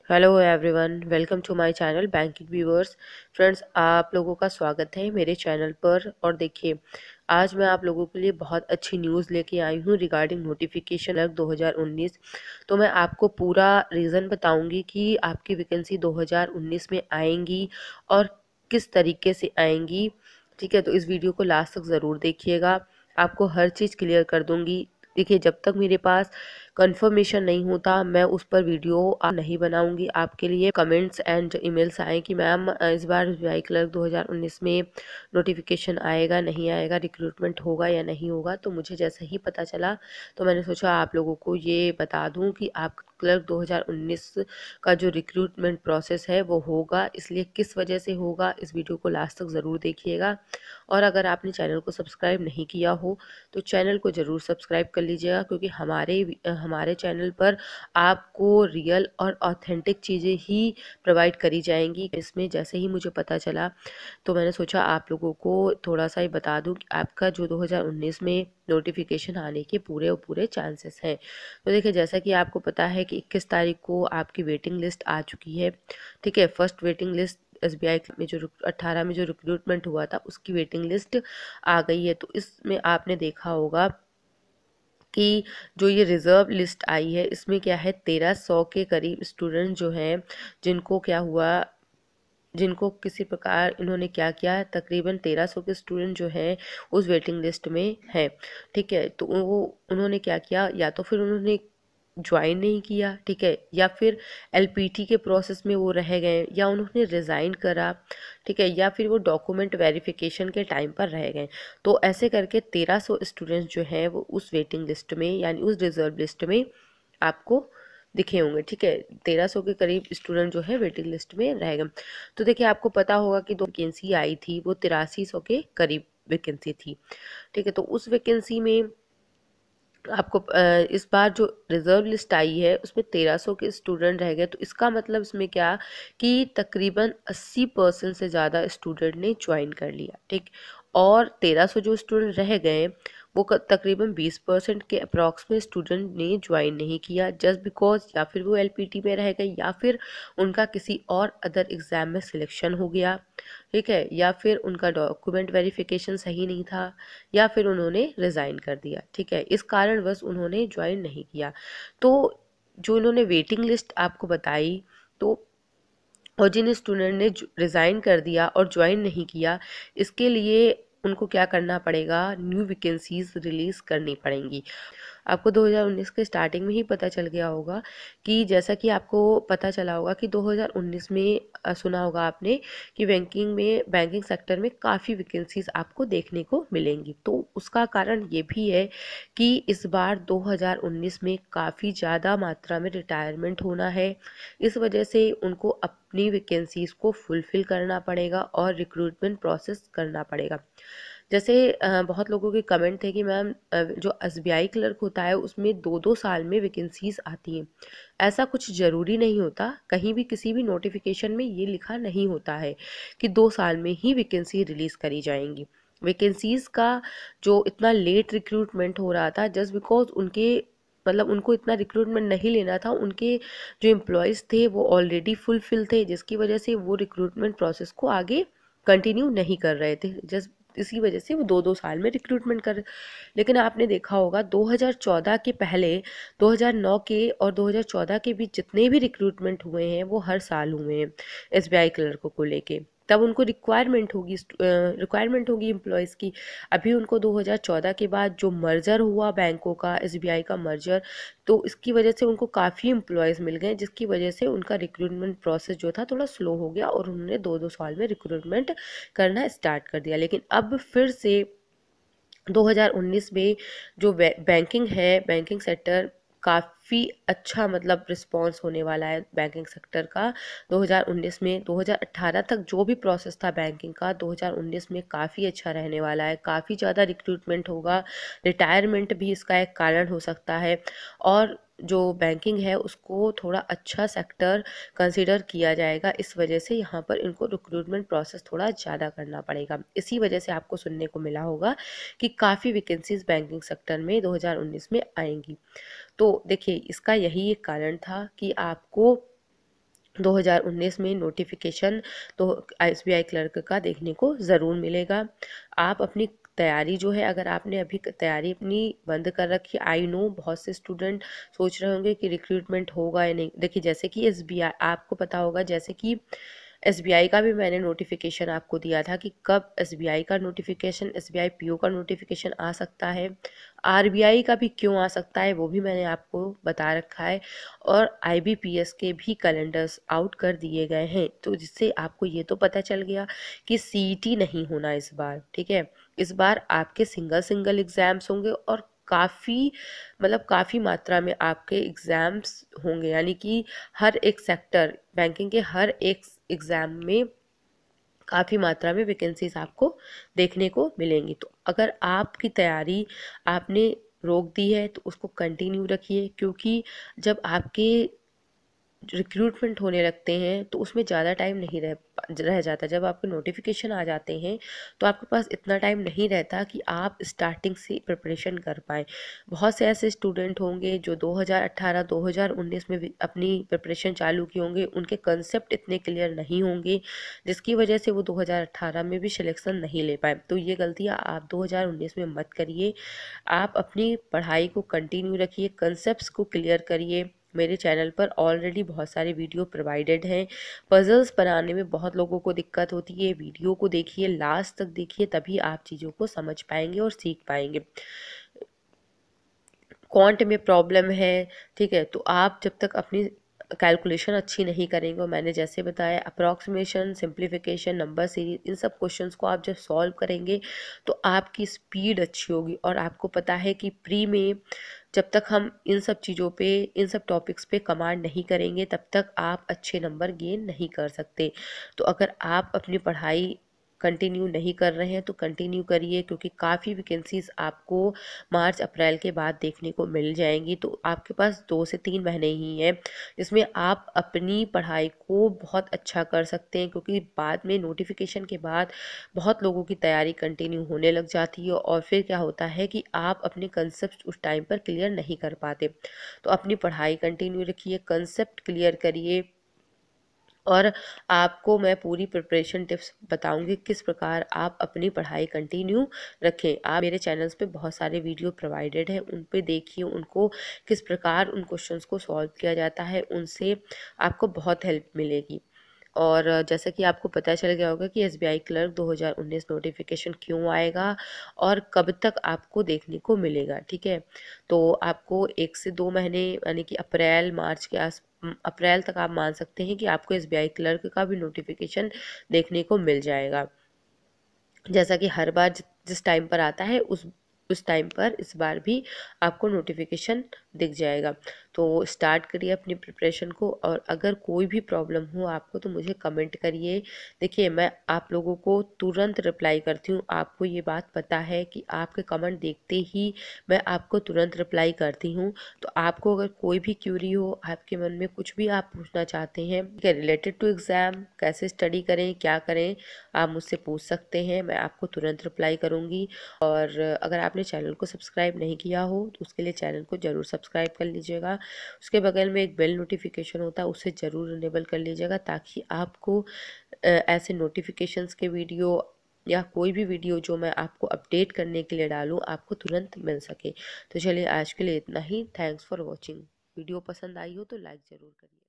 Hello everyone, welcome to my channel banking viewers. Friends, आप लोगों का स्वागत है मेरे चैनल पर। और देखिए, आज मैं आप लोगों के लिए बहुत अच्छी न्यूज़ लेके आई हूँ रिगार्डिंग नोटिफिकेशन क्लर्क 2019। तो मैं आपको पूरा रीज़न बताऊंगी कि आपकी वैकेंसी 2019 में आएंगी और किस तरीके से आएंगी। ठीक है, तो इस वीडियो को लास्ट तक ज़रूर देखिएगा, आपको हर चीज़ क्लियर कर दूंगी। देखिए, जब तक मेरे पास कंफर्मेशन नहीं होता मैं उस पर वीडियो नहीं बनाऊंगी आपके लिए। कमेंट्स एंड ईमेल्स आए कि मैम इस बार वीआई क्लर्क 2019 में नोटिफिकेशन आएगा नहीं आएगा, रिक्रूटमेंट होगा या नहीं होगा। तो मुझे जैसे ही पता चला तो मैंने सोचा आप लोगों को ये बता दूं कि आप क्लर्क 2019 का जो रिक्रूटमेंट प्रोसेस है वो होगा। इसलिए किस वजह से होगा, इस वीडियो को लास्ट तक ज़रूर देखिएगा। और अगर आपने चैनल को सब्सक्राइब नहीं किया हो तो चैनल को ज़रूर सब्सक्राइब कर लीजिएगा, क्योंकि हमारे चैनल पर आपको रियल और ऑथेंटिक चीज़ें ही प्रोवाइड करी जाएंगी। इसमें जैसे ही मुझे पता चला तो मैंने सोचा आप लोगों को थोड़ा सा ही बता दूं कि आपका जो 2019 में नोटिफिकेशन आने के पूरे और पूरे चांसेस हैं। तो देखिए, जैसा कि आपको पता है कि 21 तारीख को आपकी वेटिंग लिस्ट आ चुकी है। ठीक है, फर्स्ट वेटिंग लिस्ट एसबीआई में जो 18 में जो रिक्रूटमेंट हुआ था उसकी वेटिंग लिस्ट आ गई है। तो इसमें आपने देखा होगा कि जो ये रिज़र्व लिस्ट आई है इसमें क्या है, 1300 के करीब स्टूडेंट जो हैं, जिनको क्या हुआ, जिनको किसी प्रकार इन्होंने क्या किया, तकरीबन 1300 के स्टूडेंट जो हैं उस वेटिंग लिस्ट में हैं। ठीक है, तो वो उन्होंने क्या किया, या तो फिर उन्होंने ज्वाइन नहीं किया, ठीक है, या फिर एलपीटी के प्रोसेस में वो रह गए, या उन्होंने रिज़ाइन करा, ठीक है, या फिर वो डॉक्यूमेंट वेरिफिकेशन के टाइम पर रह गए। तो ऐसे करके 1300 स्टूडेंट्स जो हैं वो उस वेटिंग लिस्ट में यानी उस रिजर्व लिस्ट में आपको दिखे होंगे। ठीक है, 1300 के करीब स्टूडेंट जो है वेटिंग लिस्ट में रह गए। तो देखिए, आपको पता होगा कि दो वैकेंसी आई थी, वो 8300 के करीब वैकेंसी थी। ठीक है, तो उस वैकेंसी में आपको इस बार जो रिजर्व लिस्ट आई है उसमें 1300 के स्टूडेंट रह गए। तो इसका मतलब इसमें क्या कि तकरीबन 80% से ज़्यादा स्टूडेंट ने ज्वाइन कर लिया। ठीक, और 1300 जो स्टूडेंट रह गए वो तकरीबन 20% के अप्रॉक्स में स्टूडेंट ने ज्वाइन नहीं किया, जस्ट बिकॉज या फिर वो एलपीटी में रह गए, या फिर उनका किसी और अदर एग्ज़ाम में सिलेक्शन हो गया। ठीक है, या फिर उनका डॉक्यूमेंट वेरिफिकेशन सही नहीं था, या फिर उन्होंने रिज़ाइन कर दिया। ठीक है, इस कारणवश उन्होंने ज्वाइन नहीं किया। तो जो इन्होंने वेटिंग लिस्ट आपको बताई, तो और जिन स्टूडेंट ने रिज़ाइन कर दिया और ज्वाइन नहीं किया, इसके लिए उनको क्या करना पड़ेगा, न्यू वैकेंसीज रिलीज़ करनी पड़ेंगी। आपको 2019 के स्टार्टिंग में ही पता चल गया होगा कि जैसा कि आपको पता चला होगा कि 2019 में सुना होगा आपने कि बैंकिंग सेक्टर में काफ़ी वैकेंसीज आपको देखने को मिलेंगी। तो उसका कारण ये भी है कि इस बार 2019 में काफ़ी ज़्यादा मात्रा में रिटायरमेंट होना है। इस वजह से उनको अपनी वैकेंसीज को फुलफ़िल करना पड़ेगा और रिक्रूटमेंट प्रोसेस करना पड़ेगा। जैसे बहुत लोगों के कमेंट थे कि मैम जो एसबीआई क्लर्क होता है उसमें 2-2 साल में वैकेंसीज आती हैं। ऐसा कुछ ज़रूरी नहीं होता, कहीं भी किसी भी नोटिफिकेशन में ये लिखा नहीं होता है कि 2 साल में ही वैकेंसी रिलीज़ करी जाएंगी। वैकेंसीज का जो इतना लेट रिक्रूटमेंट हो रहा था, जस्ट बिकॉज उनके मतलब उनको इतना रिक्रूटमेंट नहीं लेना था, उनके जो एम्प्लॉयज़ थे वो ऑलरेडी फुलफिल थे, जिसकी वजह से वो रिक्रूटमेंट प्रोसेस को आगे कंटिन्यू नहीं कर रहे थे। जस्ट इसी वजह से वो 2-2 साल में रिक्रूटमेंट कर। लेकिन आपने देखा होगा 2014 के पहले, 2009 के और 2014 के बीच जितने भी रिक्रूटमेंट हुए हैं वो हर साल हुए हैं एसबीआई क्लर्कों को लेके। तब उनको रिक्वायरमेंट होगी एम्प्लॉयज़ की। अभी उनको 2014 के बाद जो मर्जर हुआ बैंकों का, एसबीआई का मर्जर, तो इसकी वजह से उनको काफ़ी एम्प्लॉयज़ मिल गए, जिसकी वजह से उनका रिक्रूटमेंट प्रोसेस जो था थोड़ा स्लो हो गया और उन्होंने 2-2 साल में रिक्रूटमेंट करना स्टार्ट कर दिया। लेकिन अब फिर से 2019 में जो बैंकिंग है, बैंकिंग सेक्टर काफ़ी अच्छा मतलब रिस्पॉन्स होने वाला है बैंकिंग सेक्टर का 2019 में। 2018 तक जो भी प्रोसेस था बैंकिंग का, 2019 में काफ़ी अच्छा रहने वाला है, काफ़ी ज़्यादा रिक्रूटमेंट होगा। रिटायरमेंट भी इसका एक कारण हो सकता है, और जो बैंकिंग है उसको थोड़ा अच्छा सेक्टर कंसिडर किया जाएगा। इस वजह से यहाँ पर इनको रिक्रूटमेंट प्रोसेस थोड़ा ज़्यादा करना पड़ेगा। इसी वजह से आपको सुनने को मिला होगा कि काफ़ी वैकेंसीज बैंकिंग सेक्टर में 2019 में आएंगी। तो देखिए, इसका यही एक कारण था कि आपको 2019 में नोटिफिकेशन तो एसबीआई क्लर्क का देखने को ज़रूर मिलेगा। आप अपनी तैयारी जो है, अगर आपने अभी तैयारी अपनी बंद कर रखी, आई नो बहुत से स्टूडेंट सोच रहे होंगे कि रिक्रूटमेंट होगा या नहीं। देखिए, जैसे कि एसबीआई, आपको पता होगा जैसे कि एसबीआई का भी मैंने नोटिफिकेशन आपको दिया था कि कब एसबीआई का नोटिफिकेशन, एसबीआई पीओ का नोटिफिकेशन आ सकता है, आरबीआई का भी क्यों आ सकता है वो भी मैंने आपको बता रखा है, और आईबीपीएस के भी कैलेंडर्स आउट कर दिए गए हैं। तो जिससे आपको ये तो पता चल गया कि सीईटी नहीं होना इस बार, ठीक है। इस बार आपके सिंगल सिंगल एग्जाम्स होंगे और काफ़ी मतलब काफ़ी मात्रा में आपके एग्ज़ाम्स होंगे, यानी कि हर एक सेक्टर, बैंकिंग के हर एक एग्ज़ाम में काफ़ी मात्रा में वैकेंसीज आपको देखने को मिलेंगी। तो अगर आपकी तैयारी आपने रोक दी है तो उसको कंटिन्यू रखिए, क्योंकि जब आपके रिक्रूटमेंट होने लगते हैं तो उसमें ज़्यादा टाइम नहीं रह जाता। जब आपके नोटिफिकेशन आ जाते हैं तो आपके पास इतना टाइम नहीं रहता कि आप स्टार्टिंग से प्रिपरेशन कर पाएँ। बहुत से ऐसे स्टूडेंट होंगे जो 2018-2019 में भी अपनी प्रिपरेशन चालू किए होंगे, उनके कंसेप्ट इतने क्लियर नहीं होंगे जिसकी वजह से वो 2018 में भी सिलेक्शन नहीं ले पाए। तो ये गलतियाँ आप 2019 में मत करिए। आप अपनी पढ़ाई को कंटिन्यू रखिए, कंसेप्ट्स को क्लियर करिए। मेरे चैनल पर ऑलरेडी बहुत सारे वीडियो प्रोवाइडेड हैं। पजल्स बनाने में बहुत लोगों को दिक्कत होती है, वीडियो को देखिए, लास्ट तक देखिए, तभी आप चीज़ों को समझ पाएंगे और सीख पाएंगे। क्वांट में प्रॉब्लम है, ठीक है, तो आप जब तक अपनी कैलकुलेशन अच्छी नहीं करेंगे, और मैंने जैसे बताया अप्रॉक्सीमेशन, सिंप्लीफिकेशन, नंबर सीरीज, इन सब क्वेश्चंस को आप जब सॉल्व करेंगे तो आपकी स्पीड अच्छी होगी। और आपको पता है कि प्री में जब तक हम इन सब चीज़ों पे, इन सब टॉपिक्स पे कमांड नहीं करेंगे तब तक आप अच्छे नंबर गेन नहीं कर सकते। तो अगर आप अपनी पढ़ाई कंटिन्यू नहीं कर रहे हैं तो कंटिन्यू करिए, क्योंकि काफ़ी वैकेंसीज आपको मार्च अप्रैल के बाद देखने को मिल जाएंगी। तो आपके पास 2 से 3 महीने ही हैं जिसमें आप अपनी पढ़ाई को बहुत अच्छा कर सकते हैं, क्योंकि बाद में नोटिफिकेशन के बाद बहुत लोगों की तैयारी कंटिन्यू होने लग जाती है और फिर क्या होता है कि आप अपने कंसेप्ट उस टाइम पर क्लियर नहीं कर पाते। तो अपनी पढ़ाई कंटिन्यू रखिए, कंसेप्ट क्लियर करिए, और आपको मैं पूरी प्रिपरेशन टिप्स बताऊंगी किस प्रकार आप अपनी पढ़ाई कंटिन्यू रखें। आप मेरे चैनल्स पे बहुत सारे वीडियो प्रोवाइडेड हैं, उन पे देखिए, उनको किस प्रकार उन क्वेश्चंस को सॉल्व किया जाता है, उनसे आपको बहुत हेल्प मिलेगी। और जैसा कि आपको पता चल गया होगा कि एसबीआई क्लर्क 2019 नोटिफिकेशन क्यों आएगा और कब तक आपको देखने को मिलेगा, ठीक है। तो आपको 1 से 2 महीने, यानी कि अप्रैल मार्च के अप्रैल तक आप मान सकते हैं कि आपको एसबीआई क्लर्क का भी नोटिफिकेशन देखने को मिल जाएगा। जैसा कि हर बार जिस टाइम पर आता है उस टाइम पर इस बार भी आपको नोटिफिकेशन दिख जाएगा। तो स्टार्ट करिए अपनी प्रिपरेशन को, और अगर कोई भी प्रॉब्लम हो आपको तो मुझे कमेंट करिए। देखिए, मैं आप लोगों को तुरंत रिप्लाई करती हूँ, आपको ये बात पता है कि आपके कमेंट देखते ही मैं आपको तुरंत रिप्लाई करती हूँ। तो आपको अगर कोई भी क्यूरी हो, आपके मन में कुछ भी आप पूछना चाहते हैं क्या रिलेटेड टू एग्ज़ाम, कैसे स्टडी करें, क्या करें, आप मुझसे पूछ सकते हैं, मैं आपको तुरंत रिप्लाई करूँगी। और अगर आपने चैनल को सब्सक्राइब नहीं किया हो तो उसके लिए चैनल को ज़रूर सब्सक्राइब कर लीजिएगा। उसके बगल में एक बेल नोटिफिकेशन होता है, उसे ज़रूर इनेबल कर लीजिएगा, ताकि आपको ऐसे नोटिफिकेशंस के वीडियो या कोई भी वीडियो जो मैं आपको अपडेट करने के लिए डालूँ आपको तुरंत मिल सके। तो चलिए, आज के लिए इतना ही। Thanks for watching. वीडियो पसंद आई हो तो लाइक ज़रूर करिए।